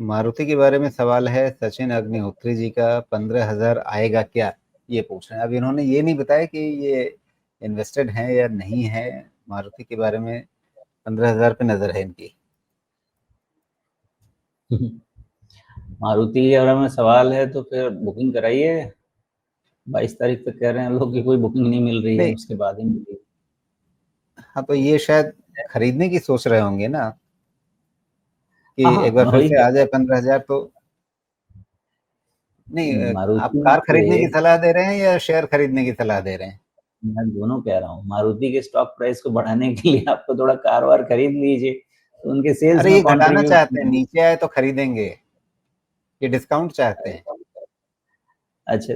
मारुति के बारे में सवाल है सचिन अग्निहोत्री जी का, 15,000 आएगा क्या, ये पूछ रहे हैं। अब इन्होंने ये नहीं बताया कि ये इन्वेस्टेड है या नहीं है। मारुति के बारे में 15,000 पे नजर है इनकी। मारुति के बारे में सवाल है तो फिर बुकिंग कराइए। 22 तारीख तक कह रहे हैं लोग कि कोई बुकिंग नहीं मिल रही है, नहीं, उसके बाद ही मिली। हाँ तो ये शायद खरीदने की सोच रहे होंगे ना, कि हाँ एक हाँ, बार मैं फिर वही से कह आ रहा जाए 15,000 तो। नहीं, हूँ आप मारुति कार खरीदने की के। सलाह दे रहे हैं या शेयर खरीदने की सलाह दे रहे हैं? मैं दोनों कह रहा हूँ, मारुति के स्टॉक प्राइस को बढ़ाने के लिए आपको थोड़ा कार वार खरीद लीजिए, तो उनके सेल्स अरे में ये घटाना कंट्रीब्यूट चाहते हैं, कीजिए। नीचे आए तो खरीदेंगे, ये डिस्काउंट चाहते हैं। अच्छा,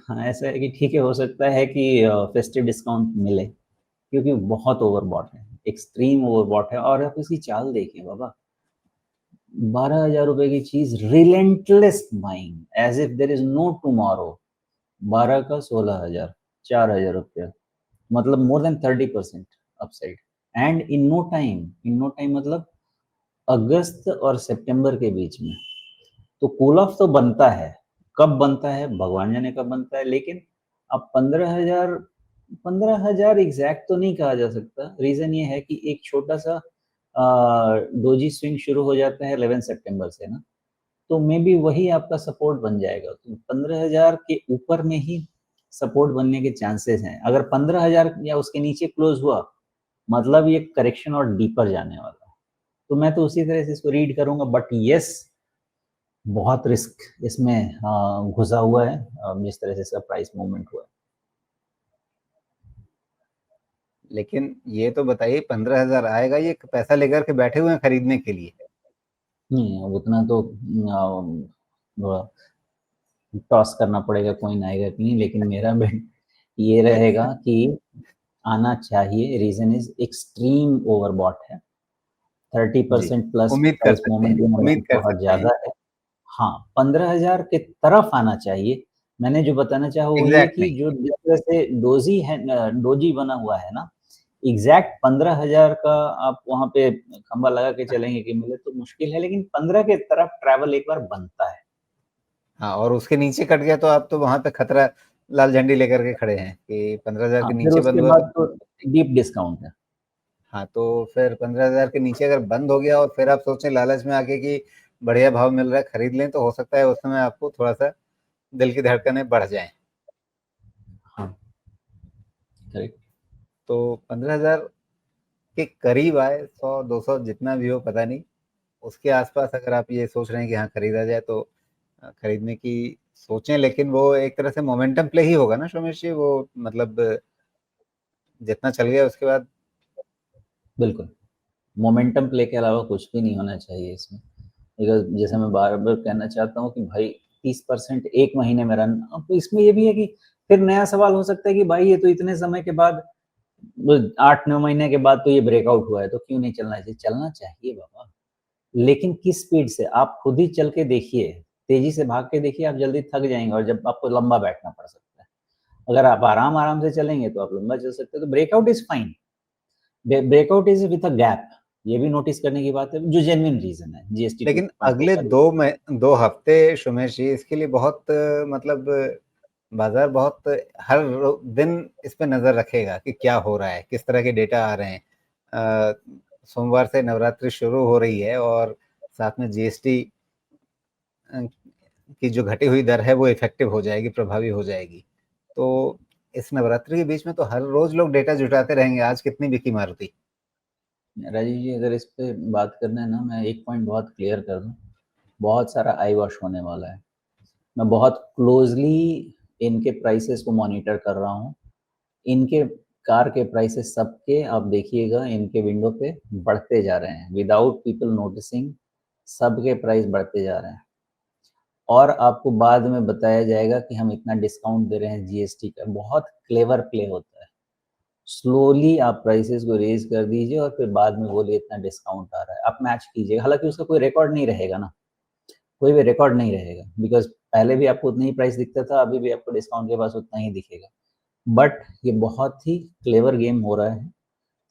हाँ ऐसा है कि ठीक है, हो सकता है कि फेस्टिव डिस्काउंट मिले, क्योंकि बहुत ओवरबॉट है, एक्सट्रीम ओवरबॉट है। और आप इसकी चाल देखिए बाबा, 12,000 रुपए की चीज relentless buying as if there is no tomorrow. 12 का 16,000, 4,000 रुपया, मतलब more than 30% upside. And in no time मतलब अगस्त और सितंबर के बीच में। तो कूल ऑफ तो बनता है, कब बनता है भगवान जाने कब बनता है, लेकिन अब 15,000, 15,000 एग्जैक्ट तो नहीं कहा जा सकता। रीजन ये है कि एक छोटा सा डोजी स्विंग शुरू हो जाता है 11 सितंबर से ना, तो मे बी वही आपका सपोर्ट बन जाएगा। तो 15,000 के ऊपर में ही सपोर्ट बनने के चांसेस हैं। अगर 15,000 या उसके नीचे क्लोज हुआ, मतलब ये करेक्शन और डीपर जाने वाला है। तो मैं तो उसी तरह से इसको रीड करूंगा। बट यस, बहुत रिस्क इसमें घुसा हुआ है, जिस तरह से इसका प्राइस मूवमेंट हुआ है। लेकिन ये तो बताइए, 15,000 आएगा, ये पैसा लेकर के बैठे हुए हैं खरीदने के लिए? नहीं, अब उतना तो टॉस करना पड़ेगा, कोई आएगा कि नहीं। लेकिन मेरा बेट ये रहेगा कि आना चाहिए। रीजन इज एक्सट्रीम ओवरबॉट है, थर्टी जी, परसेंट प्लस उम्मीद कर प्राइस सकते हैं, मूवमेंट उम्मीद कर बहुत सकते हैं। ज्यादा है। हाँ, 15,000 के तरफ आना चाहिए। मैंने जो बताना चाहा वो ये है एग्जैक्ट कि नहीं। जो जिस तरह से डोजी है, डोजी बना हुआ है ना, एग्जैक्ट 15,000 का आप वहां पे खंबा लगा के चलेंगे कि मिले तो मुश्किल है, लेकिन 15 के तरफ ट्रैवल एक बार बनता है। हाँ, और उसके नीचे कट गया तो आप तो वहां पे खतरा, लाल झंडी लेकर के खड़े हैं कि 15,000 हाँ, के फिर नीचे बंद उसके हुआ तो। बाद तो डीप डिस्काउंट है। हाँ, तो फिर 15,000 के नीचे अगर बंद हो गया और फिर आप सोचें लालच में आके कि बढ़िया भाव मिल रहा है खरीद लें, तो हो सकता है उस समय आपको थोड़ा सा दिल की धड़कनें बढ़ जाएं। हाँ, करेक्ट। तो 15,000 के करीब आए, 100 200 जितना भी हो पता नहीं, उसके आसपास अगर आप ये सोच रहे हैं कि हाँ खरीदा जाए, तो खरीदने की सोचें। लेकिन वो एक तरह से मोमेंटम प्ले ही होगा ना सोमेश जी, वो मतलब जितना चल गया उसके बाद। बिल्कुल, मोमेंटम प्ले के अलावा कुछ भी नहीं होना चाहिए इसमें। बिकॉज जैसे मैं बार बार कहना चाहता हूँ कि भाई 30% एक महीने में रन। अब तो इसमें ये भी है कि फिर नया सवाल हो सकता है कि भाई ये तो इतने समय के बाद, 8-9 महीने के बाद तो ये ब्रेकआउट हुआ है, तो क्यों नहीं चलना चाहिए? चलना चाहिए बाबा, लेकिन किस स्पीड से? आप खुद ही चल के देखिए, तेजी से भाग के देखिए, आप जल्दी थक जाएंगे और जब आपको लंबा बैठना पड़ सकता है। अगर आप आराम आराम से चलेंगे तो आप लंबा चल सकते हैं। तो breakout is fine, breakout is with a gap. ये भी नोटिस करने की बात है, जो जेन्युइन रीजन है जीएसटी लेकिन 2.4 अगले का। 2 हफ्ते सुमेश जी, इसके लिए बहुत मतलब बाजार बहुत हर दिन इस पे नजर रखेगा कि क्या हो रहा है, किस तरह के डेटा आ रहे हैं। अ, सोमवार से नवरात्रि शुरू हो रही है और साथ में जीएसटी की जो घटी हुई दर है वो इफेक्टिव हो जाएगी, प्रभावी हो जाएगी। तो इस नवरात्रि के बीच में तो हर रोज लोग डेटा जुटाते रहेंगे, आज कितनी बिकी मारुति। राजीव जी, अगर इस पे बात करना है ना, मैं एक पॉइंट बहुत क्लियर कर दूं। बहुत सारा आई वॉश होने वाला है। मैं बहुत क्लोजली इनके प्राइसेस को मॉनिटर कर रहा हूँ। इनके कार के प्राइसेस सबके आप देखिएगा, इनके विंडो पे बढ़ते जा रहे हैं विदाउट पीपल नोटिसिंग। सबके प्राइस बढ़ते जा रहे हैं और आपको बाद में बताया जाएगा कि हम इतना डिस्काउंट दे रहे हैं जीएसटी का। बहुत क्लेवर प्ले होता है। स्लोली आप प्राइसेस को रेज कर दीजिए और फिर बाद में बोलिए इतना डिस्काउंट आ रहा है, आप मैच कीजिए। हालांकि उसका कोई रिकॉर्ड नहीं रहेगा ना, कोई भी रिकॉर्ड नहीं रहेगा, बिकॉज पहले भी आपको उतना ही प्राइस दिखता था, अभी भी आपको डिस्काउंट के पास उतना ही दिखेगा। बट ये बहुत ही क्लेवर गेम हो रहा है।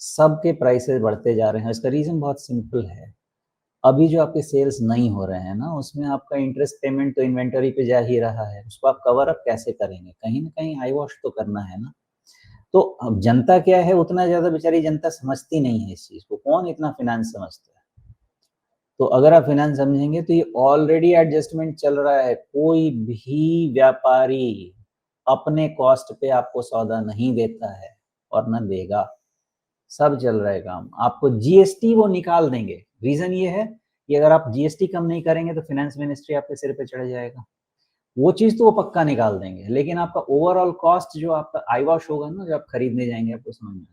सबके प्राइसेस बढ़ते जा रहे हैं। इसका रीजन बहुत सिंपल है। अभी जो आपके सेल्स नहीं हो रहे हैं ना, उसमें आपका इंटरेस्ट पेमेंट तो इन्वेंटरी पे जा ही रहा है, उसको आप कवर अप कैसे करेंगे? कहीं ना कहीं आई वॉश तो करना है ना। तो अब जनता क्या है, उतना ज्यादा बेचारी जनता समझती नहीं है इस चीज को, कौन इतना फाइनेंस समझता है। तो अगर आप फाइनेंस समझेंगे तो ये ऑलरेडी एडजस्टमेंट चल रहा है, कोई भी व्यापारी अपने कॉस्ट पे आपको सौदा नहीं देता है और न देगा, सब चल रहा है काम। आपको जीएसटी वो निकाल देंगे, रीजन ये है कि अगर आप जीएसटी कम नहीं करेंगे तो फाइनेंस मिनिस्ट्री आपके सिर पे चढ़ जाएगा, वो चीज तो वो पक्का निकाल देंगे। लेकिन आपका ओवरऑल कॉस्ट जो आपका आई वॉश होगा ना, जो आप खरीदने जाएंगे, आपको समझ में